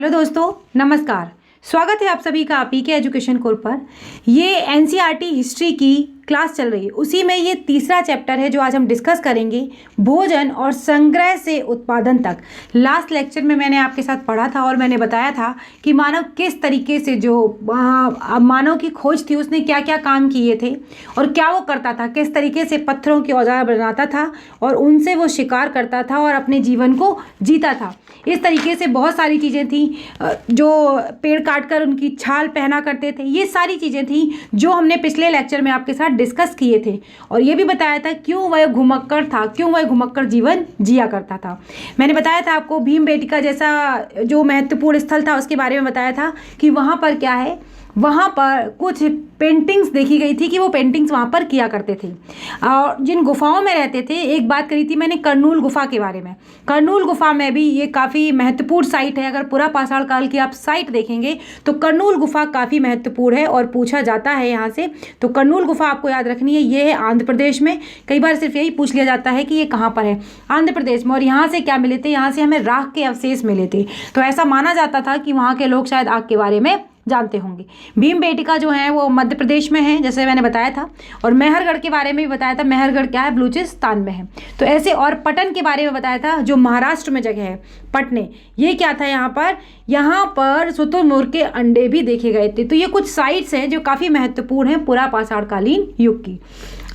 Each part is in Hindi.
हेलो दोस्तों, नमस्कार। स्वागत है आप सभी का पीके एजुकेशन कोर्स पर। ये एनसीईआरटी हिस्ट्री की क्लास चल रही है, उसी में ये तीसरा चैप्टर है जो आज हम डिस्कस करेंगे, भोजन और संग्रह से उत्पादन तक। लास्ट लेक्चर में मैंने आपके साथ पढ़ा था और मैंने बताया था कि मानव किस तरीके से जो मानव की खोज थी उसने क्या क्या काम किए थे और क्या वो करता था, किस तरीके से पत्थरों के औजार बनाता था और उनसे वो शिकार करता था और अपने जीवन को जीता था। इस तरीके से बहुत सारी चीज़ें थी, जो पेड़ काटकर उनकी छाल पहना करते थे। ये सारी चीज़ें थी जो हमने पिछले लेक्चर में आपके साथ डिस्कस किए थे और ये भी बताया था क्यों वह घुमक्कड़ था, क्यों वह घुमक्कड़ जीवन जिया करता था। मैंने बताया था आपको भीमबेटका जैसा जो महत्वपूर्ण स्थल था उसके बारे में बताया था कि वहाँ पर क्या है, वहाँ पर कुछ पेंटिंग्स देखी गई थी कि वो पेंटिंग्स वहाँ पर किया करते थे और जिन गुफाओं में रहते थे। एक बात करी थी मैंने कर्नूल गुफा के बारे में। कर्नूल गुफा में भी ये काफ़ी महत्वपूर्ण साइट है। अगर पूरा पाषाण काल की आप साइट देखेंगे तो कर्नूल गुफा काफ़ी महत्वपूर्ण है और पूछा जाता है यहाँ से। तो कर्नूल गुफा आपको याद रखनी है, ये है आंध्र प्रदेश में। कई बार सिर्फ यही पूछ लिया जाता है कि ये कहाँ पर है, आंध्र प्रदेश में। और यहाँ से क्या मिले थे, यहाँ से हमें राख के अवशेष मिले थे। तो ऐसा माना जाता था कि वहाँ के लोग शायद आग के बारे में जानते होंगे। भीमबेटका जो है वो मध्य प्रदेश में है, जैसे मैंने बताया था। और मेहरगढ़ के बारे में भी बताया था। मेहरगढ़ क्या है, बलूचिस्तान में है। तो ऐसे, और पटन के बारे में बताया था जो महाराष्ट्र में जगह है, पटने। ये क्या था, यहाँ पर शुतुरमुर्ग के अंडे भी देखे गए थे। तो ये कुछ साइट्स हैं जो काफ़ी महत्वपूर्ण हैं पुरा पाषाणकालीन युग की।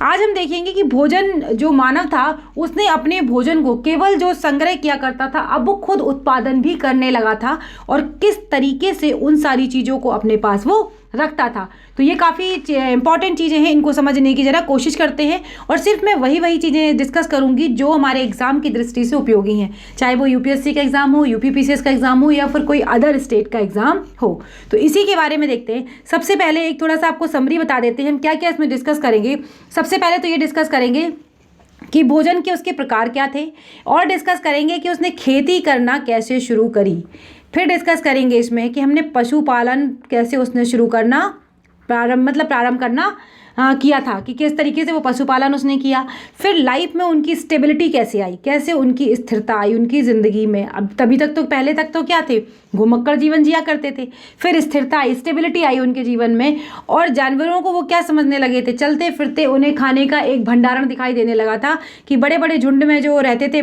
आज हम देखेंगे कि भोजन जो मानव था उसने अपने भोजन को केवल जो संग्रह किया करता था, अब वो खुद उत्पादन भी करने लगा था और किस तरीके से उन सारी चीज़ों को अपने पास वो रखता था। तो ये काफ़ी इंपॉर्टेंट चीज़ें हैं, इनको समझने की ज़रा कोशिश करते हैं। और सिर्फ मैं वही चीज़ें डिस्कस करूंगी जो हमारे एग्ज़ाम की दृष्टि से उपयोगी हैं, चाहे वो यूपीएससी का एग्ज़ाम हो, यूपीपीसीएस का एग्ज़ाम हो या फिर कोई अदर स्टेट का एग्ज़ाम हो। तो इसी के बारे में देखते हैं। सबसे पहले एक थोड़ा सा आपको समरी बता देते हैं हम क्या क्या इसमें डिस्कस करेंगे। सबसे पहले तो ये डिस्कस करेंगे कि भोजन के उसके प्रकार क्या थे, और डिस्कस करेंगे कि उसने खेती करना कैसे शुरू करी। फिर डिस्कस करेंगे इसमें कि हमने पशुपालन कैसे उसने शुरू करना प्रारंभ करना किया था, कि किस तरीके से वो पशुपालन उसने किया। फिर लाइफ में उनकी स्टेबिलिटी कैसे आई, कैसे उनकी स्थिरता आई उनकी ज़िंदगी में। अब तभी तक तो, पहले तक तो क्या थे, घुमक्कड़ जीवन जिया करते थे। फिर स्थिरता आई, स्टेबिलिटी आई उनके जीवन में। और जानवरों को वो क्या समझने लगे थे, चलते फिरते उन्हें खाने का एक भंडारण दिखाई देने लगा था कि बड़े बड़े झुंड में जो रहते थे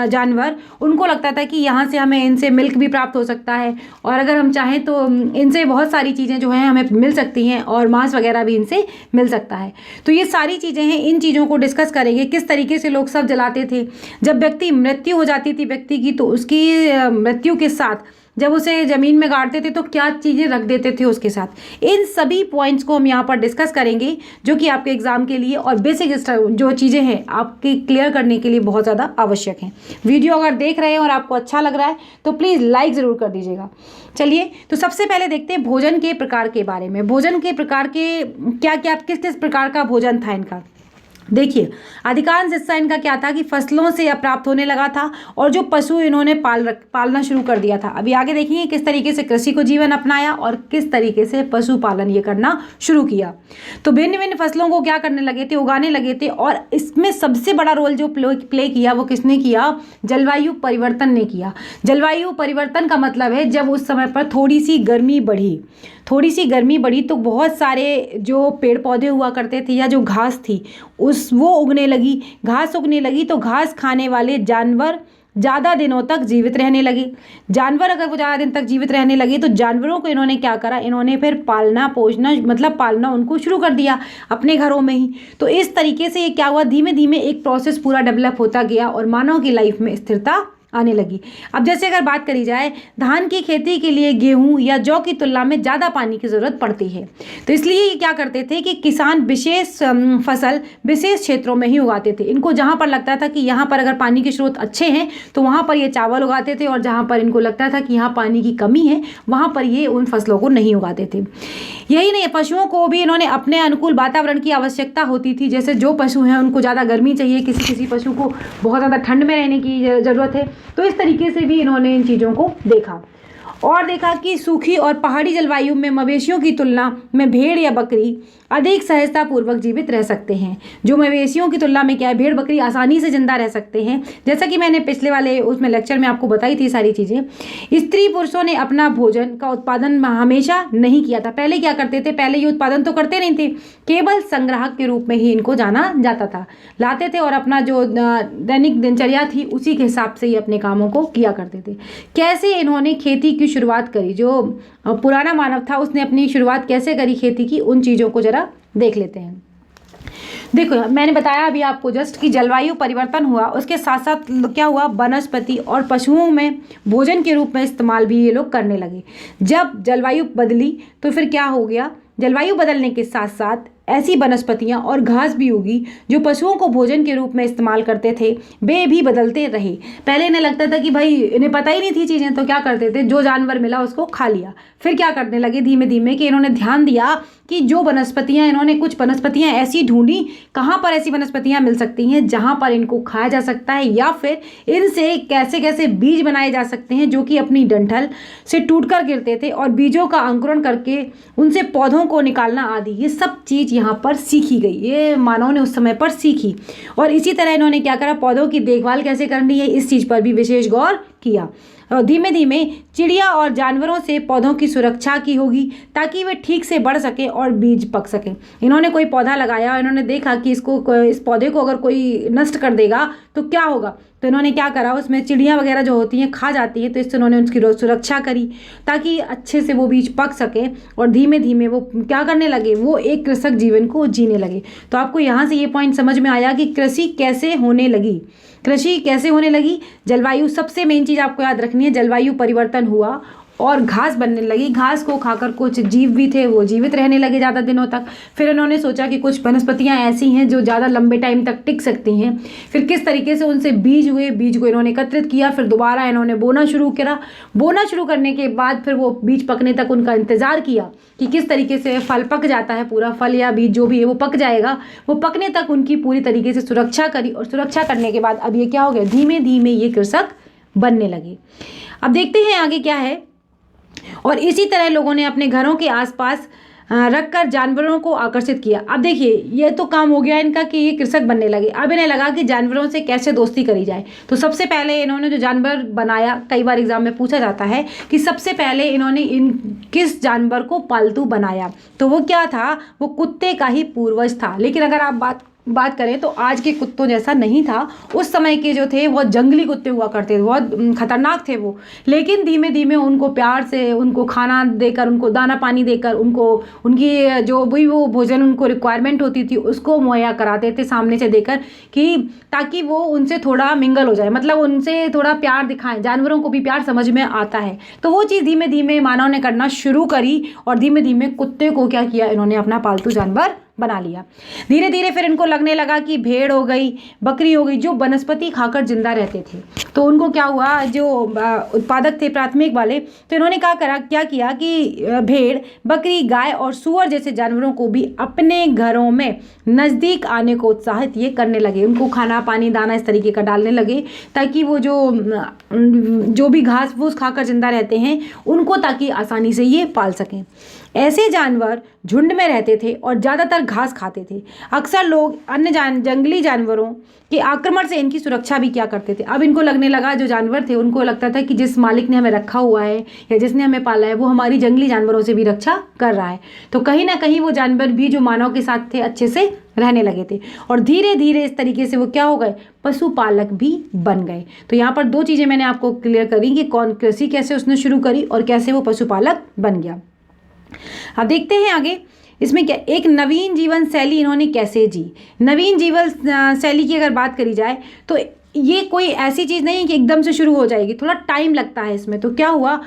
जानवर, उनको लगता था कि यहाँ से हमें इनसे मिल्क भी प्राप्त हो सकता है और अगर हम चाहें तो इनसे बहुत सारी चीज़ें जो हैं हमें मिल सकती हैं और मांस वगैरह भी इनसे मिल सकता है। तो ये सारी चीज़ें हैं, इन चीज़ों को डिस्कस करेंगे। किस तरीके से लोग सब जलाते थे, जब व्यक्ति मृत्यु हो जाती थी व्यक्ति की, तो उसकी मृत्यु के साथ जब उसे ज़मीन में गाड़ते थे तो क्या चीज़ें रख देते थे उसके साथ। इन सभी पॉइंट्स को हम यहाँ पर डिस्कस करेंगे जो कि आपके एग्जाम के लिए और बेसिक जो चीज़ें हैं आपके क्लियर करने के लिए बहुत ज़्यादा आवश्यक हैं। वीडियो अगर देख रहे हैं और आपको अच्छा लग रहा है तो प्लीज़ लाइक ज़रूर कर दीजिएगा। चलिए, तो सबसे पहले देखते हैं भोजन के प्रकार के बारे में। भोजन के प्रकार के क्या क्या, किस किस प्रकार का भोजन था इनका। देखिए, अधिकांश हिस्सा इनका क्या था कि फसलों से प्राप्त होने लगा था और जो पशु इन्होंने पालना शुरू कर दिया था। अभी आगे देखेंगे किस तरीके से कृषि को जीवन अपनाया और किस तरीके से पशुपालन ये करना शुरू किया। तो भिन्न भिन्न फसलों को क्या करने लगे थे, उगाने लगे थे। और इसमें सबसे बड़ा रोल जो प्ले किया वो किसने किया, जलवायु परिवर्तन ने किया। जलवायु परिवर्तन का मतलब है जब उस समय पर थोड़ी सी गर्मी बढ़ी तो बहुत सारे जो पेड़ पौधे हुआ करते थे या जो घास थी वो उगने लगी। घास उगने लगी तो घास खाने वाले जानवर ज़्यादा दिनों तक जीवित रहने लगे। जानवर अगर वो ज़्यादा दिन तक जीवित रहने लगे तो जानवरों को इन्होंने क्या करा, इन्होंने फिर पालना उनको शुरू कर दिया अपने घरों में ही। तो इस तरीके से ये क्या हुआ, धीमे धीमे एक प्रोसेस पूरा डेवलप होता गया और मानव की लाइफ में स्थिरता आने लगी। अब जैसे अगर बात करी जाए, धान की खेती के लिए गेहूं या जौ की तुलना में ज़्यादा पानी की ज़रूरत पड़ती है। तो इसलिए ये क्या करते थे कि किसान विशेष फसल विशेष क्षेत्रों में ही उगाते थे। इनको जहाँ पर लगता था कि यहाँ पर अगर पानी के स्रोत अच्छे हैं तो वहाँ पर ये चावल उगाते थे, और जहाँ पर इनको लगता था कि यहाँ पानी की कमी है वहाँ पर ये उन फसलों को नहीं उगाते थे। यही नहीं, पशुओं को भी इन्होंने अपने अनुकूल वातावरण की आवश्यकता होती थी। जैसे जो पशु हैं उनको ज़्यादा गर्मी चाहिए, किसी पशु को बहुत ज़्यादा ठंड में रहने की ज़रूरत है। तो इस तरीके से भी इन्होंने इन चीज़ों को देखा। और देखा कि सूखी और पहाड़ी जलवायु में मवेशियों की तुलना में भेड़ या बकरी अधिक सहजतापूर्वक जीवित रह सकते हैं। जो मवेशियों की तुलना में क्या है, भेड़ बकरी आसानी से जिंदा रह सकते हैं। जैसा कि मैंने पिछले वाले उसमें लेक्चर में आपको बताई थी सारी चीज़ें। स्त्री पुरुषों ने अपना भोजन का उत्पादन हमेशा नहीं किया था। पहले क्या करते थे, पहले ये उत्पादन तो करते नहीं थे, केवल संग्राहक के रूप में ही इनको जाना जाता था। लाते थे और अपना जो दैनिक दिनचर्या थी उसी के हिसाब से ही अपने कामों को किया करते थे। कैसे इन्होंने खेती की शुरुआत करी, जो पुराना मानव था उसने अपनी शुरुआत कैसे करी खेती की, उन चीज़ों को जरा देख लेते हैं। देखो मैंने बताया अभी आपको जस्ट कि जलवायु परिवर्तन हुआ, उसके साथ साथ क्या हुआ, वनस्पति और पशुओं में भोजन के रूप में इस्तेमाल भी ये लोग करने लगे। जब जलवायु बदली तो फिर क्या हो गया, जलवायु बदलने के साथ साथ ऐसी वनस्पतियां और घास भी उगी जो पशुओं को भोजन के रूप में इस्तेमाल करते थे, वे भी बदलते रहे। पहले इन्हें लगता था कि भाई इन्हें पता ही नहीं थी चीज़ें, तो क्या करते थे, जो जानवर मिला उसको खा लिया। फिर क्या करने लगे धीमे धीमे कि इन्होंने ध्यान दिया कि जो वनस्पतियां, इन्होंने कुछ वनस्पतियां ऐसी ढूंढी, कहाँ पर ऐसी वनस्पतियां मिल सकती हैं जहाँ पर इनको खाया जा सकता है, या फिर इनसे कैसे कैसे बीज बनाए जा सकते हैं जो कि अपनी डंठल से टूटकर गिरते थे, और बीजों का अंकुरण करके उनसे पौधों को निकालना आदि, ये सब चीज़ यहाँ पर सीखी गई। ये मानव ने उस समय पर सीखी। और इसी तरह इन्होंने क्या करा, पौधों की देखभाल कैसे करनी है इस चीज़ पर भी विशेष गौर किया। और धीमे धीमे चिड़िया और जानवरों से पौधों की सुरक्षा की होगी ताकि वे ठीक से बढ़ सके और बीज पक सके। इन्होंने कोई पौधा लगाया और इन्होंने देखा कि इस पौधे को अगर कोई नष्ट कर देगा तो क्या होगा, तो इन्होंने क्या करा, उसमें चिड़ियाँ वगैरह जो होती हैं खा जाती हैं, तो इससे उन्होंने उसकी सुरक्षा करी ताकि अच्छे से वो बीज पक सके। और धीमे धीमे वो क्या करने लगे, वो एक कृषक जीवन को जीने लगे। तो आपको यहाँ से ये पॉइंट समझ में आया कि कृषि कैसे होने लगी। कृषि कैसे होने लगी, जलवायु, सबसे मेन चीज़ आपको याद रखनी है, जलवायु परिवर्तन हुआ और घास बनने लगी। घास को खाकर कुछ जीव भी थे वो जीवित रहने लगे ज़्यादा दिनों तक। फिर इन्होंने सोचा कि कुछ वनस्पतियां ऐसी हैं जो ज़्यादा लंबे टाइम तक टिक सकती हैं। फिर किस तरीके से उनसे बीज हुए, बीज को इन्होंने एकत्रित किया, फिर दोबारा इन्होंने बोना शुरू करा। बोना शुरू करने के बाद फिर वो बीज पकने तक उनका इंतज़ार किया कि किस तरीके से फल पक जाता है, पूरा फल या बीज जो भी है वो पक जाएगा। वो पकने तक उनकी पूरी तरीके से सुरक्षा करी, और सुरक्षा करने के बाद अब ये क्या हो गया, धीमे धीमे ये कृषक बनने लगे। अब देखते हैं आगे क्या है। और इसी तरह लोगों ने अपने घरों के आसपास रखकर जानवरों को आकर्षित किया। अब देखिए ये तो काम हो गया इनका कि ये कृषक बनने लगे। अब इन्हें लगा कि जानवरों से कैसे दोस्ती करी जाए। तो सबसे पहले इन्होंने जो जानवर बनाया, कई बार एग्जाम में पूछा जाता है कि सबसे पहले इन्होंने किस जानवर को पालतू बनाया, तो वो क्या था, वो कुत्ते का ही पूर्वज था। लेकिन अगर आप बात करें तो आज के कुत्तों जैसा नहीं था। उस समय के जो थे बहुत जंगली कुत्ते हुआ करते थे, बहुत खतरनाक थे वो। लेकिन धीमे धीमे उनको प्यार से, उनको खाना देकर, उनको दाना पानी देकर, उनको उनकी जो भी वो भोजन उनको रिक्वायरमेंट होती थी उसको मुहैया कराते थे सामने से देकर, कि ताकि वो उनसे थोड़ा मिंगल हो जाए, मतलब उनसे थोड़ा प्यार दिखाएं। जानवरों को भी प्यार समझ में आता है, तो वो चीज़ धीमे धीमे मानव ने करना शुरू करी और धीमे धीमे कुत्ते को क्या किया, इन्होंने अपना पालतू जानवर बना लिया। धीरे धीरे फिर इनको लगने लगा कि भेड़ हो गई, बकरी हो गई, जो वनस्पति खाकर जिंदा रहते थे, तो उनको क्या हुआ, जो उत्पादक थे प्राथमिक वाले, तो इन्होंने क्या किया कि भेड़, बकरी, गाय और सूअर जैसे जानवरों को भी अपने घरों में नज़दीक आने को उत्साहित ये करने लगे। उनको खाना पानी दाना इस तरीके का डालने लगे ताकि वो जो भी घास फूस खाकर जिंदा रहते हैं उनको ताकि आसानी से ये पाल सकें। ऐसे जानवर झुंड में रहते थे और ज़्यादातर घास खाते थे। अक्सर लोग अन्य जंगली जानवरों के आक्रमण से इनकी सुरक्षा भी क्या करते थे। अब इनको लगने लगा, जो जानवर थे उनको लगता था कि जिस मालिक ने हमें रखा हुआ है या जिसने हमें पाला है वो हमारी जंगली जानवरों से भी रक्षा कर रहा है। तो कहीं ना कहीं वो जानवर भी जो मानव के साथ थे अच्छे से रहने लगे थे, और धीरे धीरे इस तरीके से वो क्या हो गए, पशुपालक भी बन गए। तो यहाँ पर दो चीज़ें मैंने आपको क्लियर करी कि कौन कृषि कैसे उसने शुरू करी और कैसे वो पशुपालक बन गया। अब देखते हैं आगे इसमें क्या, एक नवीन जीवन शैली इन्होंने कैसे जी। नवीन जीवन शैली की अगर बात करी जाए तो ये कोई ऐसी चीज़ नहीं है कि एकदम से शुरू हो जाएगी, थोड़ा टाइम लगता है इसमें। तो क्या हुआ,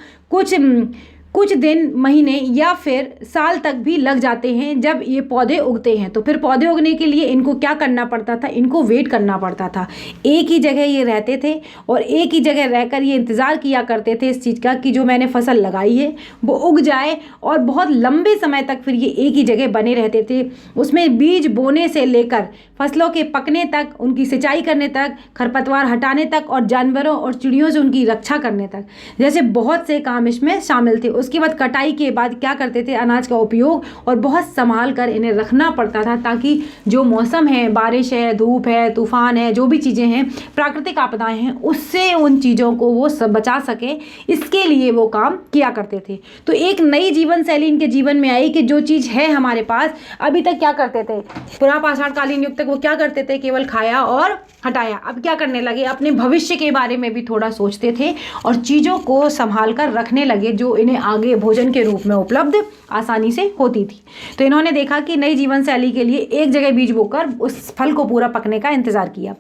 कुछ दिन, महीने या फिर साल तक भी लग जाते हैं जब ये पौधे उगते हैं। तो फिर पौधे उगने के लिए इनको क्या करना पड़ता था, इनको वेट करना पड़ता था। एक ही जगह ये रहते थे और एक ही जगह रहकर ये इंतज़ार किया करते थे इस चीज़ का कि जो मैंने फसल लगाई है वो उग जाए, और बहुत लंबे समय तक फिर ये एक ही जगह बने रहते थे। उसमें बीज बोने से लेकर फसलों के पकने तक, उनकी सिंचाई करने तक, खरपतवार हटाने तक और जानवरों और चिड़ियों से उनकी रक्षा करने तक, जैसे बहुत से काम इसमें शामिल थे। उसके बाद कटाई के बाद क्या करते थे, अनाज का उपयोग और बहुत संभाल कर इन्हें रखना पड़ता था, ताकि जो मौसम है, बारिश है, धूप है, तूफान है, जो भी चीज़ें हैं, प्राकृतिक आपदाएं हैं, उससे उन चीज़ों को वो सब बचा सके, इसके लिए वो काम किया करते थे। तो एक नई जीवन शैली इनके जीवन में आई कि जो चीज़ है हमारे पास, अभी तक क्या करते थे, पुरा पाषाण कालीन युग तक वो क्या करते थे, केवल खाया और हटाया। अब क्या करने लगे, अपने भविष्य के बारे में भी थोड़ा सोचते थे और चीज़ों को संभाल कर रखने लगे जो इन्हें आगे भोजन के रूप में उपलब्ध आसानी से होती थी। तो इन्होंने देखा कि नई जीवन शैली के लिए एक जगह बीज बोकर उस फल को पूरा पकने का इंतजार किया।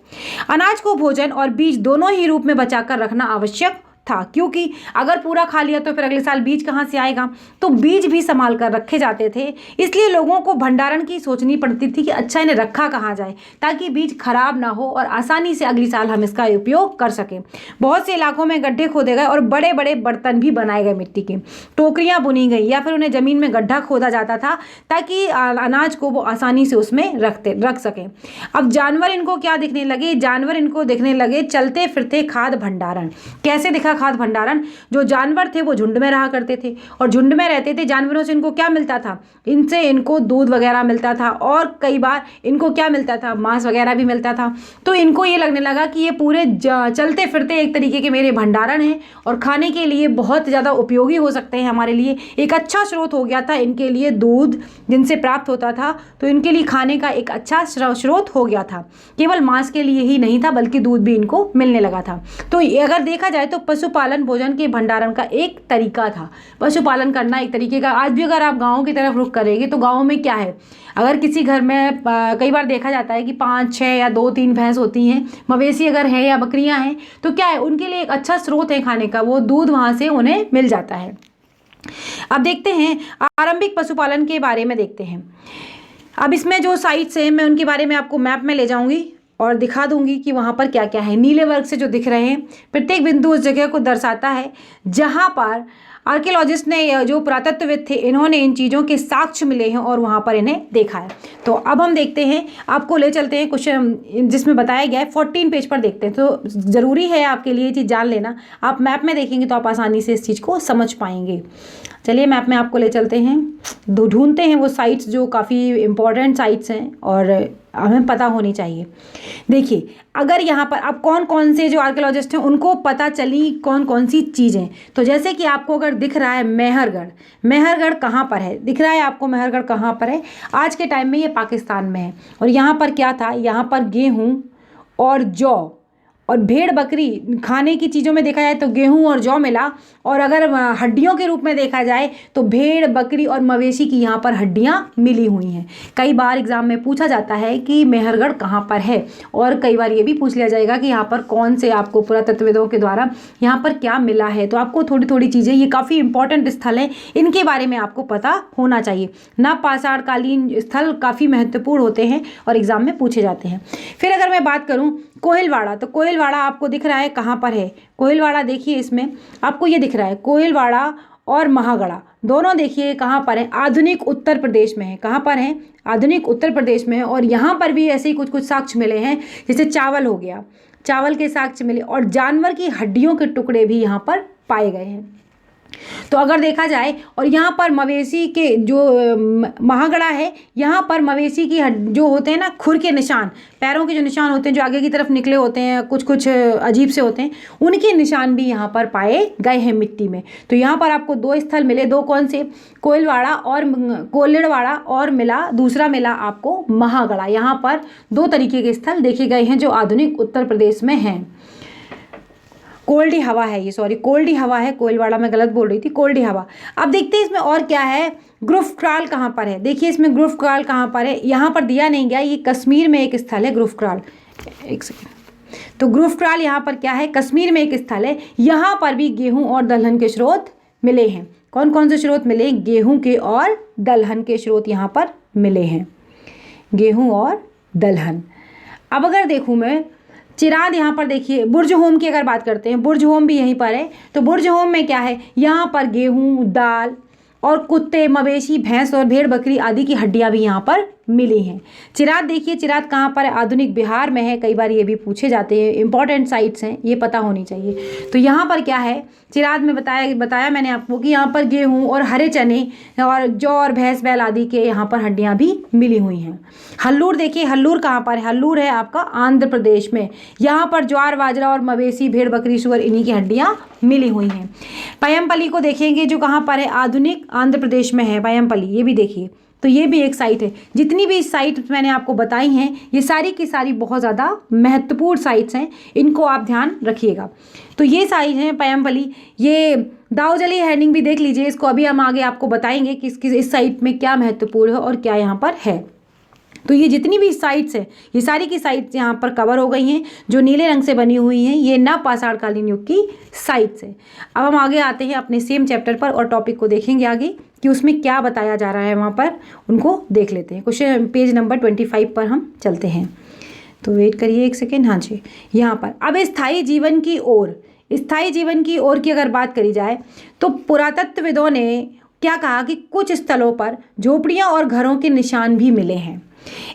अनाज को भोजन और बीज दोनों ही रूप में बचाकर रखना आवश्यक था, क्योंकि अगर पूरा खा लिया तो फिर अगले साल बीज कहाँ से आएगा। तो बीज भी संभाल कर रखे जाते थे। इसलिए लोगों को भंडारण की सोचनी पड़ती थी कि अच्छा इन्हें रखा कहाँ जाए ताकि बीज खराब ना हो और आसानी से अगली साल हम इसका उपयोग कर सकें। बहुत से इलाकों में गड्ढे खोदे गए और बड़े बड़े बर्तन भी बनाए गए, मिट्टी के टोकरियाँ बुनी गई, या फिर उन्हें ज़मीन में गड्ढा खोदा जाता था ताकि अनाज को वो आसानी से उसमें रख सकें। अब जानवर इनको क्या दिखने लगे, जानवर इनको दिखने लगे चलते फिरते खाद्य भंडारण। कैसे दिखा खाद्य भंडारण, जो जानवर थे वो झुंड में रहा करते थे और झुंड में रहते थे। जानवरों से इनको क्या मिलता था, इनसे इनको दूध वगैरह मिलता था और कई बार इनको क्या मिलता था, मांस वगैरह भी मिलता था। तो इनको ये लगने लगा कि ये पूरे चलते फिरते एक तरीके के मेरे भंडारण हैं और खाने के लिए बहुत ज़्यादा उपयोगी हो सकते हैं हमारे लिए। एक अच्छा स्रोत हो गया था इनके लिए दूध जिनसे प्राप्त होता था, तो इनके लिए खाने का एक अच्छा स्रोत हो गया था। केवल मांस के लिए ही नहीं था बल्कि दूध भी इनको मिलने लगा था। तो अगर देखा जाए तो पशुपालन भोजन के भंडारण का एक तरीका था। पशुपालन करना एक तरीके का, आज भी अगर आप गाँव की तरफ रुख करेंगे तो गाँव में क्या है, अगर किसी घर में कई बार देखा जाता है कि 5, 6 या 2, 3 भैंस होती हैं, मवेशी अगर है या बकरियां हैं, तो क्या है उनके लिए एक अच्छा स्रोत है खाने का, वो दूध वहाँ से उन्हें मिल जाता है। अब देखते हैं आरंभिक पशुपालन के बारे में देखते हैं। अब इसमें जो साइट्स हैं मैं उनके बारे में आपको मैप में ले जाऊंगी और दिखा दूंगी कि वहाँ पर क्या क्या है। नीले वर्ग से जो दिख रहे हैं, प्रत्येक बिंदु उस जगह को दर्शाता है जहाँ पर आर्कियोलॉजिस्ट ने, जो पुरातत्वविद थे, इन्होंने इन चीज़ों के साक्ष्य मिले हैं और वहाँ पर इन्हें देखा है। तो अब हम देखते हैं, आपको ले चलते हैं कुछ जिसमें बताया गया है, 14 पेज पर देखते हैं। तो ज़रूरी है आपके लिए ये चीज़ जान लेना, आप मैप में देखेंगे तो आप आसानी से इस चीज़ को समझ पाएंगे। चलिए मैप में आपको ले चलते हैं, ढूंढते हैं वो साइट्स जो काफ़ी इम्पोर्टेंट साइट्स हैं और हमें पता होनी चाहिए। देखिए अगर यहाँ पर अब कौन कौन से जो आर्कियोलॉजिस्ट हैं उनको पता चली कौन कौन सी चीज़ें, तो जैसे कि आपको अगर दिख रहा है मेहरगढ़, मेहरगढ़ कहाँ पर है, दिख रहा है आपको मेहरगढ़ कहाँ पर है, आज के टाइम में ये पाकिस्तान में है। और यहाँ पर क्या था, यहाँ पर गेहूँ और जौ और भेड़ बकरी खाने की चीज़ों में देखा जाए तो गेहूं और जौ मिला, और अगर हड्डियों के रूप में देखा जाए तो भेड़ बकरी और मवेशी की यहाँ पर हड्डियाँ मिली हुई हैं। कई बार एग्जाम में पूछा जाता है कि मेहरगढ़ कहाँ पर है, और कई बार ये भी पूछ लिया जाएगा कि यहाँ पर कौन से आपको पुरातत्वविदों के द्वारा यहाँ पर क्या मिला है। तो आपको थोड़ी थोड़ी चीज़ें, ये काफ़ी इंपॉर्टेंट स्थल हैं, इनके बारे में आपको पता होना चाहिए। नवपाषाणकालीन स्थल काफ़ी महत्वपूर्ण होते हैं और एग्जाम में पूछे जाते हैं। फिर अगर मैं बात करूँ कोइलवाड़ा, तो कोइलवाड़ा आपको दिख रहा है कहाँ पर है, कोइलवाड़ा देखिए इसमें आपको ये दिख रहा है, कोइलवाड़ा और महागढ़ा दोनों देखिए कहाँ पर है, आधुनिक उत्तर प्रदेश में है। कहाँ पर है, आधुनिक उत्तर प्रदेश में है। और यहाँ पर भी ऐसे ही कुछ कुछ साक्ष्य मिले हैं, जैसे चावल हो गया, चावल के साक्ष्य मिले, और जानवर की हड्डियों के टुकड़े भी यहाँ पर पाए गए हैं। तो अगर देखा जाए, और यहाँ पर मवेशी के जो महागढ़ा है, यहाँ पर मवेशी की जो होते हैं ना खुर के निशान, पैरों के जो निशान होते हैं जो आगे की तरफ निकले होते हैं, कुछ कुछ अजीब से होते हैं, उनके निशान भी यहाँ पर पाए गए हैं मिट्टी में। तो यहाँ पर आपको 2 स्थल मिले, 2 कौन से, कोइलवाड़ा और कोलिड़वाड़ा, और मिला दूसरा मिला आपको महागढ़ा। यहाँ पर 2 तरीके के स्थल देखे गए हैं जो आधुनिक उत्तर प्रदेश में हैं। कोल्डी हवा है ये, सॉरी कोल्डी हवा है, कोइलवाड़ा में गलत बोल रही थी, कोल्डी हवा। अब देखते हैं इसमें और क्या है। गुफ्रक्राल कहाँ पर है, देखिए इसमें गुफ्रक्राल कहाँ पर है, यहाँ पर दिया नहीं गया, ये कश्मीर में एक स्थल है गुफ्रक्राल। एक सेकेंड, तो गुफ्रक्राल यहाँ पर क्या है, कश्मीर में एक स्थल है। यहाँ पर भी गेहूँ और दलहन के स्रोत मिले हैं। कौन कौन से स्रोत मिले? गेहूं के और दलहन के स्रोत यहाँ पर मिले हैं, गेहूं और दलहन। अब अगर देखूं मैं चिराद, यहाँ पर देखिए बुर्ज होम की अगर बात करते हैं, बुर्ज होम भी यहीं पर है। तो बुर्ज होम में क्या है? यहाँ पर गेहूं, दाल और कुत्ते, मवेशी, भैंस और भेड़ बकरी आदि की हड्डियां भी यहाँ पर मिली हैं। चिराद देखिए, चिराद कहाँ पर है? आधुनिक बिहार में है। कई बार ये भी पूछे जाते हैं, इंपॉर्टेंट साइट्स हैं, ये पता होनी चाहिए। तो यहाँ पर क्या है? चिराद में बताया मैंने आपको कि यहाँ पर गेहूँ और हरे चने और जौ और भैंस बैल आदि के यहाँ पर हड्डियाँ भी मिली हुई हैं। हल्लूर देखिए, हल्लूर कहाँ पर है? हल्लूर है आपका आंध्र प्रदेश में। यहाँ पर ज्वार बाजरा और मवेशी, भेड़ बकरी, सूअर, इन्हीं की हड्डियाँ मिली हुई हैं। पयमपली को देखेंगे, जो कहाँ पर है? आधुनिक आंध्र प्रदेश में है पयमपली, ये भी देखिए। तो ये भी एक साइट है। जितनी भी साइट मैंने आपको बताई हैं, ये सारी की सारी बहुत ज़्यादा महत्वपूर्ण साइट्स हैं, इनको आप ध्यान रखिएगा। तो ये साइट है पयमपली। ये दाऊजली हैडिंग भी देख लीजिए, इसको अभी हम आगे आपको बताएंगे कि इस साइट में क्या महत्वपूर्ण है और क्या यहाँ पर है। तो ये जितनी भी साइट्स हैं, ये सारी की साइट्स यहाँ पर कवर हो गई हैं, जो नीले रंग से बनी हुई हैं। ये नवपाषाण कालीन युग की साइट्स हैं। अब हम आगे आते हैं अपने सेम चैप्टर पर और टॉपिक को देखेंगे आगे कि उसमें क्या बताया जा रहा है, वहाँ पर उनको देख लेते हैं। क्वेश्चन पेज नंबर 25 पर हम चलते हैं। तो वेट करिए एक सेकेंड। हाँ जी, यहाँ पर अब स्थायी जीवन की ओर की अगर बात करी जाए तो पुरातत्वविदों ने क्या कहा कि कुछ स्थलों पर झोपड़ियाँ और घरों के निशान भी मिले हैं।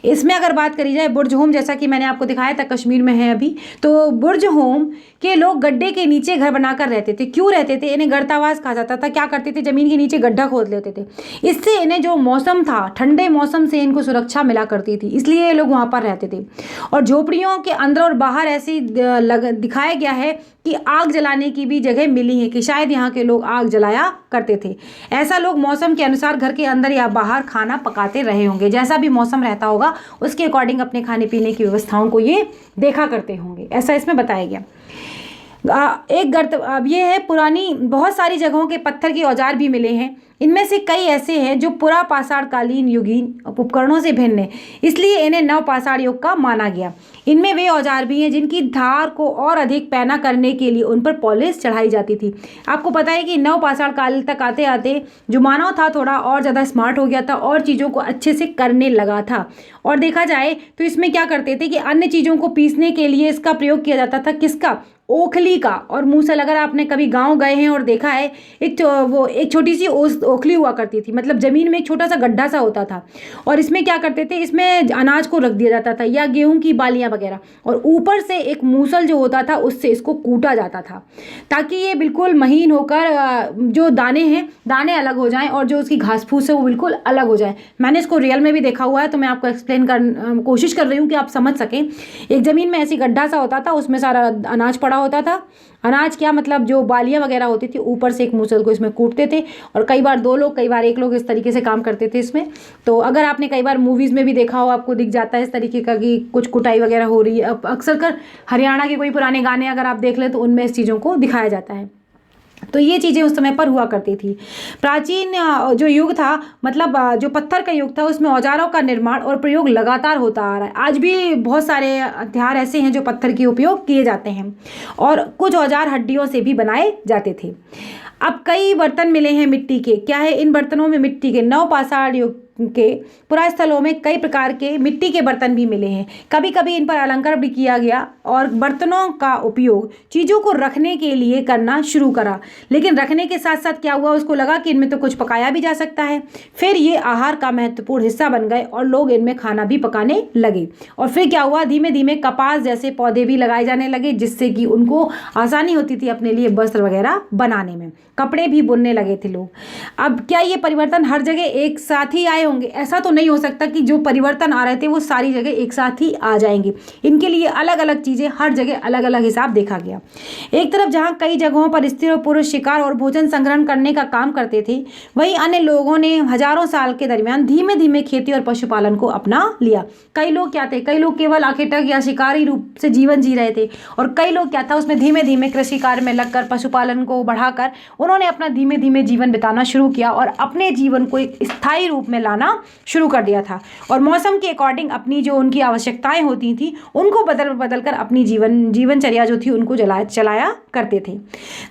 इसमें अगर बात करी जाए बुर्ज होम, जैसा कि मैंने आपको दिखाया था, कश्मीर में है अभी। तो बुर्ज होम के लोग गड्ढे के नीचे घर बनाकर रहते थे। क्यों रहते थे? इन्हें गर्तावास कहा जाता था। क्या करते थे? जमीन के नीचे गड्ढा खोद लेते थे। इससे इन्हें जो मौसम था, ठंडे मौसम से इनको सुरक्षा मिला करती थी, इसलिए ये लोग वहाँ पर रहते थे। और झोपड़ियों के अंदर और बाहर ऐसी दिखाया गया है कि आग जलाने की भी जगह मिली है, कि शायद यहाँ के लोग आग जलाया करते थे। ऐसा लोग मौसम के अनुसार घर के अंदर या बाहर खाना पकाते रहे होंगे। जैसा भी मौसम रहता होगा उसके अकॉर्डिंग अपने खाने पीने की व्यवस्थाओं को ये देखा करते होंगे, ऐसा इसमें बताया गया। एक गर्त अब ये है पुरानी, बहुत सारी जगहों के पत्थर के औजार भी मिले हैं। इनमें से कई ऐसे हैं जो पुरापाषाण कालीन युगीन उपकरणों से भिन्न है, इसलिए इन्हें नवपाषाण युग का माना गया। इनमें वे औजार भी हैं जिनकी धार को और अधिक पैना करने के लिए उन पर पॉलिश चढ़ाई जाती थी। आपको पता है कि नवपाषाण काल तक आते आते जो मानव था थोड़ा और ज़्यादा स्मार्ट हो गया था और चीज़ों को अच्छे से करने लगा था। और देखा जाए तो इसमें क्या करते थे कि अन्य चीज़ों को पीसने के लिए इसका प्रयोग किया जाता था। किसका? ओखली का और मूसल। अगर आपने कभी गांव गए हैं और देखा है, एक छोटी सी ओखली हुआ करती थी, मतलब ज़मीन में एक छोटा सा गड्ढा सा होता था और इसमें क्या करते थे, इसमें अनाज को रख दिया जाता था या गेहूं की बालियां वगैरह, और ऊपर से एक मूसल जो होता था उससे इसको कूटा जाता था ताकि ये बिल्कुल महीन होकर जो दाने हैं, दाने अलग हो जाएं और जो उसकी घास फूस है वो बिल्कुल अलग हो जाए। मैंने इसको रियल में भी देखा हुआ है, तो मैं आपको एक्सप्लेन कोशिश कर रही हूँ कि आप समझ सकें। एक ज़मीन में ऐसी गड्ढा सा होता था, उसमें सारा अनाज पड़ा होता था। अनाज क्या, मतलब जो बालियां वगैरह होती थी, ऊपर से एक मूसल को इसमें कूटते थे और कई बार 2 लोग, कई बार 1 लोग इस तरीके से काम करते थे इसमें। तो अगर आपने कई बार मूवीज़ में भी देखा हो, आपको दिख जाता है इस तरीके का कि कुछ कुटाई वगैरह हो रही है। अब अक्सर कर हरियाणा के कोई पुराने गाने अगर आप देख लें तो उनमें इस चीज़ों को दिखाया जाता है। तो ये चीज़ें उस समय पर हुआ करती थी। प्राचीन जो युग था, मतलब जो पत्थर का युग था, उसमें औजारों का निर्माण और प्रयोग लगातार होता आ रहा है। आज भी बहुत सारे हथियार ऐसे हैं जो पत्थर के उपयोग किए जाते हैं और कुछ औजार हड्डियों से भी बनाए जाते थे। अब कई बर्तन मिले हैं मिट्टी के। क्या है? इन बर्तनों में मिट्टी के नवपाषाण युग के पुरास्थलों में कई प्रकार के मिट्टी के बर्तन भी मिले हैं। कभी कभी इन पर अलंकार भी किया गया और बर्तनों का उपयोग चीज़ों को रखने के लिए करना शुरू करा। लेकिन रखने के साथ साथ क्या हुआ, उसको लगा कि इनमें तो कुछ पकाया भी जा सकता है। फिर ये आहार का महत्वपूर्ण हिस्सा बन गए और लोग इनमें खाना भी पकाने लगे। और फिर क्या हुआ, धीमे धीमे कपास जैसे पौधे भी लगाए जाने लगे, जिससे कि उनको आसानी होती थी अपने लिए वस्त्र वगैरह बनाने में। कपड़े भी बुनने लगे थे लोग। अब क्या ये परिवर्तन हर जगह एक साथ ही आए होंगे? ऐसा तो नहीं हो सकता कि जो परिवर्तन आ रहे थे वो सारी जगह एक साथ ही आ जाएंगे। इनके लिए अलग अलग चीज़ें, हर जगह अलग अलग हिसाब देखा गया। एक तरफ जहाँ कई जगहों पर स्त्री और पुरुष शिकार और भोजन संग्रहण करने का काम करते थे, वहीं अन्य लोगों ने हजारों साल के दरमियान धीमे धीमे खेती और पशुपालन को अपना लिया। कई लोग क्या थे, कई लोग केवल आखेटक या शिकारी रूप से जीवन जी रहे थे और कई लोग क्या था, उसमें धीमे धीमे कृषि कार्य में लगकर पशुपालन को बढ़ाकर उन्होंने अपना धीमे धीमे जीवन बिताना शुरू किया और अपने जीवन को एक स्थायी रूप में लाना बनाना शुरू कर दिया था और मौसम के अकॉर्डिंग अपनी जो उनकी आवश्यकताएं होती थी उनको बदल बदल कर अपनी जीवनचर्या जो थी उनको चलाया करते थे।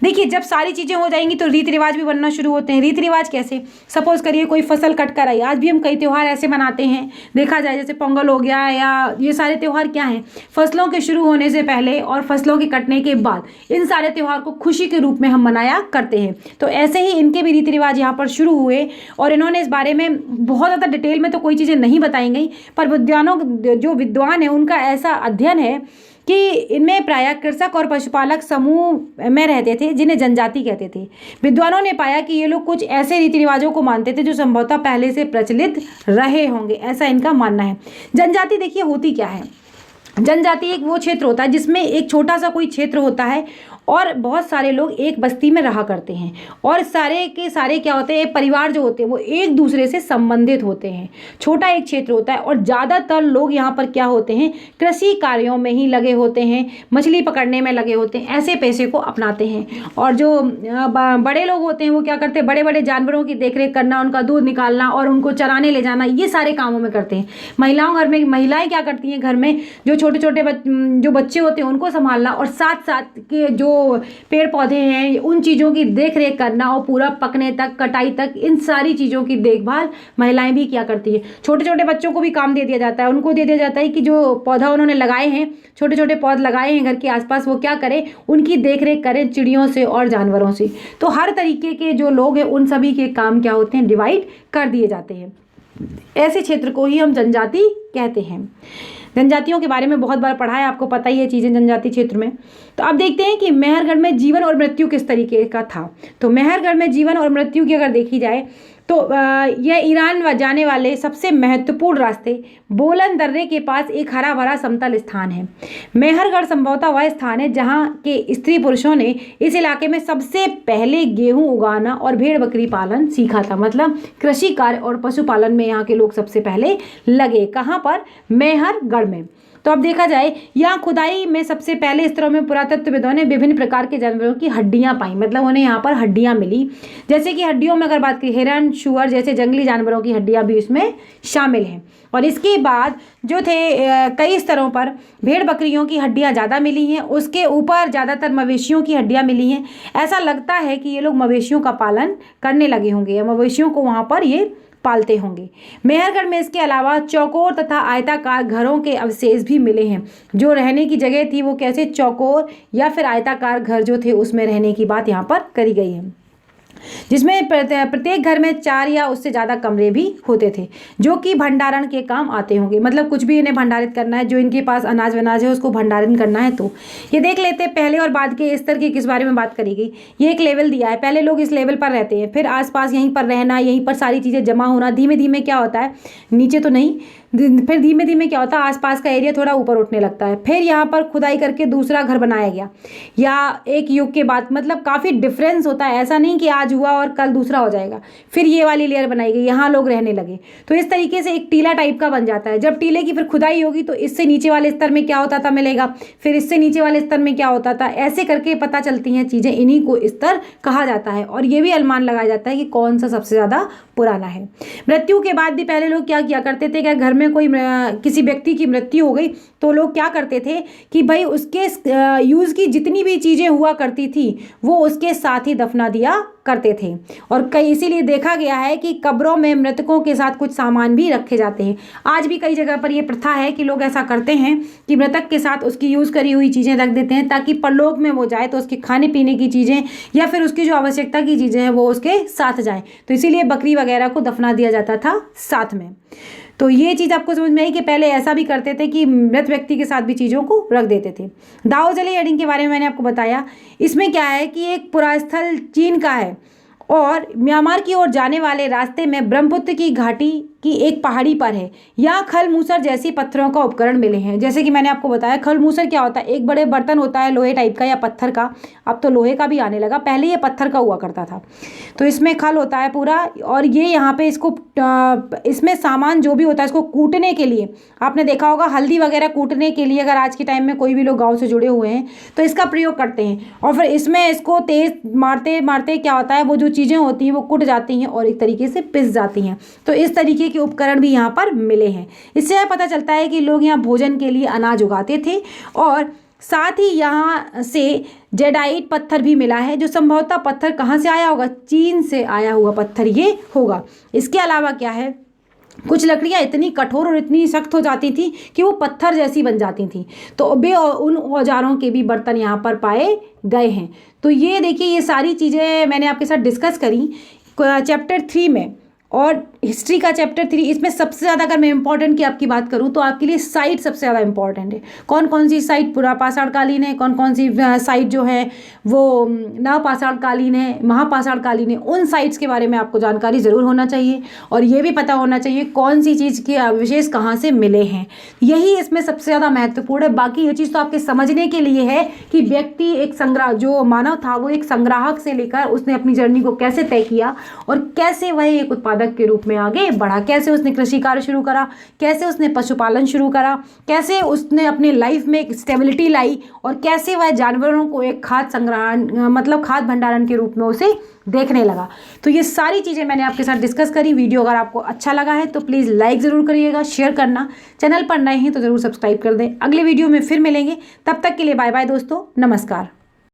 देखिए, जब सारी चीज़ें हो जाएंगी तो रीति रिवाज भी बनना शुरू होते हैं। रीति रिवाज कैसे? सपोज करिए कोई फसल कट कर आई, आज भी हम कई त्यौहार ऐसे मनाते हैं, देखा जाए जैसे पोंगल हो गया, या ये सारे त्यौहार क्या हैं, फसलों के शुरू होने से पहले और फसलों के कटने के बाद इन सारे त्यौहार को खुशी के रूप में हम मनाया करते हैं। तो ऐसे ही इनके भी रीति रिवाज यहाँ पर शुरू हुए और इन्होंने इस बारे में बहुत ज़्यादा डिटेल में तो कोई चीज़ें नहीं बताई गई, पर जो विद्वान है उनका ऐसा अध्ययन है कि इनमें प्रायः कृषक और पशुपालक समूह में रहते थे जिन्हें जनजाति कहते थे। विद्वानों ने पाया कि ये लोग कुछ ऐसे रीति रिवाजों को मानते थे जो संभवतः पहले से प्रचलित रहे होंगे, ऐसा इनका मानना है। जनजाति देखिए होती क्या है, जनजाति एक वो क्षेत्र होता है जिसमें एक छोटा सा कोई क्षेत्र होता है और बहुत सारे लोग एक बस्ती में रहा करते हैं और सारे के सारे क्या होते हैं, एक परिवार जो होते हैं वो एक दूसरे से संबंधित होते हैं। छोटा एक क्षेत्र होता है और ज़्यादातर लोग यहाँ पर क्या होते हैं, कृषि कार्यों में ही लगे होते हैं, मछली पकड़ने में लगे होते हैं, ऐसे पेशे को अपनाते हैं। और जो बड़े लोग होते हैं वो क्या करते हैं, बड़े बड़े जानवरों की देखरेख करना, उनका दूध निकालना और उनको चराने ले जाना, ये सारे कामों में करते हैं। महिलाएं क्या करती हैं, घर में जो छोटे छोटे जो बच्चे होते हैं उनको संभालना और साथ साथ के जो पेड़ पौधे हैं उन चीज़ों की देख रेख करना और पूरा पकने तक, कटाई तक, इन सारी चीज़ों की देखभाल महिलाएं भी क्या करती है। छोटे छोटे बच्चों को भी काम दे दिया जाता है, उनको दे दिया जाता है कि जो पौधा उन्होंने लगाए हैं, छोटे छोटे पौधे लगाए हैं घर के आसपास, वो क्या करें, उनकी देख रेख करें चिड़ियों से और जानवरों से। तो हर तरीके के जो लोग हैं उन सभी के काम क्या होते हैं, डिवाइड कर दिए जाते हैं। ऐसे क्षेत्र को ही हम जनजाति कहते हैं। जनजातियों के बारे में बहुत बार पढ़ा है, आपको पता ही है चीज़ें जनजाति क्षेत्र में। तो अब देखते हैं कि मेहरगढ़ में जीवन और मृत्यु किस तरीके का था। तो मेहरगढ़ में जीवन और मृत्यु की अगर देखी जाए तो यह ईरान जाने वाले सबसे महत्वपूर्ण रास्ते बोलन दर्रे के पास एक हरा भरा समतल स्थान है। मेहरगढ़ संभवतः वह स्थान है जहां के स्त्री पुरुषों ने इस इलाके में सबसे पहले गेहूं उगाना और भेड़ बकरी पालन सीखा था। मतलब कृषि कार्य और पशुपालन में यहाँ के लोग सबसे पहले लगे। कहाँ पर? मेहरगढ़ में। तो अब देखा जाए यहाँ खुदाई में सबसे पहले स्तरों में पुरातत्वविदों ने विभिन्न प्रकार के जानवरों की हड्डियां पाई। मतलब उन्हें यहाँ पर हड्डियां मिली, जैसे कि हड्डियों में अगर बात करें हिरण, शुअर जैसे जंगली जानवरों की हड्डियां भी इसमें शामिल हैं। और इसके बाद जो थे कई स्तरों पर भेड़ बकरियों की हड्डियां ज़्यादा मिली हैं, उसके ऊपर ज़्यादातर मवेशियों की हड्डियां मिली हैं। ऐसा लगता है कि ये लोग मवेशियों का पालन करने लगे होंगे या मवेशियों को वहाँ पर ये पालते होंगे। मेहरगढ़ में इसके अलावा चौकोर तथा आयताकार घरों के अवशेष भी मिले हैं। जो रहने की जगह थी वो कैसे, चौकोर या फिर आयताकार घर जो थे उसमें रहने की बात यहाँ पर करी गई है, जिसमें प्रत्येक घर में 4 या उससे ज़्यादा कमरे भी होते थे जो कि भंडारण के काम आते होंगे। मतलब कुछ भी इन्हें भंडारित करना है, जो इनके पास अनाज वनाज है उसको भंडारण करना है। तो ये देख लेते हैं पहले और बाद के स्तर की किस बारे में बात करी गई। ये एक लेवल दिया है, पहले लोग इस लेवल पर रहते हैं, फिर आसपास यहीं पर रहना, यहीं पर सारी चीज़ें जमा होना, धीमे धीमे क्या होता है, नीचे तो नहीं, फिर धीमे धीमे क्या होता है, आसपास का एरिया थोड़ा ऊपर उठने लगता है। फिर यहाँ पर खुदाई करके दूसरा घर बनाया गया या एक युग के बाद। मतलब काफ़ी डिफरेंस होता है, ऐसा नहीं कि आज हुआ और कल दूसरा हो जाएगा। फिर ये वाली लेयर बनाई गई, यहाँ लोग रहने लगे। तो इस तरीके से एक टीला टाइप का बन जाता है। जब टीले की फिर खुदाई होगी तो इससे नीचे वाले स्तर में क्या होता था मिलेगा, फिर इससे नीचे वाले स्तर में क्या होता था, ऐसे करके पता चलती हैं चीज़ें। इन्हीं को स्तर कहा जाता है और ये भी अनुमान लगाया जाता है कि कौन सा सबसे ज़्यादा पुराना है। मृत्यु के बाद भी पहले लोग क्या किया करते थे कि घर में कोई किसी व्यक्ति की मृत्यु हो गई तो लोग क्या करते थे कि भाई उसके यूज़ की जितनी भी चीज़ें हुआ करती थी वो उसके साथ ही दफना दिया करते थे। और कई इसीलिए देखा गया है कि कब्रों में मृतकों के साथ कुछ सामान भी रखे जाते हैं। आज भी कई जगह पर यह प्रथा है कि लोग ऐसा करते हैं कि मृतक के साथ उसकी यूज़ करी हुई चीज़ें रख देते हैं ताकि परलोक में वो जाए तो उसके खाने पीने की चीज़ें या फिर उसकी जो आवश्यकता की चीज़ें हैं वो उसके साथ जाएँ। तो इसीलिए बकरी वगैरह को दफना दिया जाता था साथ में। तो ये चीज़ आपको समझ में आई कि पहले ऐसा भी करते थे कि मृत व्यक्ति के साथ भी चीज़ों को रख देते थे। दाओ जली एडिंग के बारे में मैंने आपको बताया। इसमें क्या है कि एक पुरास्थल चीन का है और म्यांमार की ओर जाने वाले रास्ते में ब्रह्मपुत्र की घाटी की एक पहाड़ी पर है। यहाँ खल मूसर जैसी पत्थरों का उपकरण मिले हैं। जैसे कि मैंने आपको बताया खल मूसर क्या होता है, एक बड़े बर्तन होता है लोहे टाइप का या पत्थर का। अब तो लोहे का भी आने लगा, पहले ये पत्थर का हुआ करता था। तो इसमें खल होता है पूरा और ये यहाँ पे इसको इसमें सामान जो भी होता है इसको कूटने के लिए, आपने देखा होगा हल्दी वगैरह कूटने के लिए अगर आज के टाइम में कोई भी लोग गाँव से जुड़े हुए हैं तो इसका प्रयोग करते हैं। और फिर इसमें इसको तेज़ मारते मारते क्या होता है वो जो चीज़ें होती हैं वो कुट जाती हैं और एक तरीके से पिस जाती हैं। तो इस तरीके खेती के उपकरण भी यहाँ पर मिले हैं। इससे पता चलता है कि लोग यहाँ भोजन के लिए अनाज उगाते थे। और साथ ही यहाँ से जेडाइट पत्थर भी मिला है, जो संभवतः पत्थर कहाँ से आया होगा, चीन से आया हुआ पत्थर ये होगा। इसके अलावा क्या है, कुछ लकड़ियाँ इतनी कठोर और इतनी सख्त हो जाती थी कि वो पत्थर जैसी बन जाती थी। तो वे उन औजारों के भी बर्तन यहाँ पर पाए गए हैं। तो ये देखिए, ये सारी चीज़ें मैंने आपके साथ डिस्कस करी चैप्टर 3 में। और हिस्ट्री का चैप्टर 3, इसमें सबसे ज़्यादा अगर मैं इंपॉर्टेंट की आपकी बात करूँ तो आपके लिए साइट सबसे ज़्यादा इंपॉर्टेंट है। कौन कौन सी साइट पुरापाषाणकालीन है, कौन कौन सी साइट जो है वो नवपाषाणकालीन है, महापाषाणकालीन है, उन साइट्स के बारे में आपको जानकारी ज़रूर होना चाहिए। और ये भी पता होना चाहिए कौन सी चीज़ के अवशेष कहाँ से मिले हैं। यही इसमें सबसे ज़्यादा महत्वपूर्ण है। बाकी ये चीज़ तो आपके समझने के लिए है कि व्यक्ति एक जो मानव था वो एक संग्राहक से लेकर उसने अपनी जर्नी को कैसे तय किया और कैसे वह एक उत्पादक के रूप में आगे बढ़ा, कैसे उसने कृषि कार्य शुरू करा, कैसे उसने पशुपालन शुरू करा, कैसे उसने अपने लाइफ में एक स्टेबिलिटी लाई और कैसे वह जानवरों को एक खाद्य खाद्य भंडारण के रूप में उसे देखने लगा। तो ये सारी चीज़ें मैंने आपके साथ डिस्कस करी। वीडियो अगर आपको अच्छा लगा है तो प्लीज़ लाइक ज़रूर करिएगा, शेयर करना, चैनल पर नए हैं तो ज़रूर सब्सक्राइब कर दें। अगले वीडियो में फिर मिलेंगे, तब तक के लिए बाय बाय दोस्तों, नमस्कार।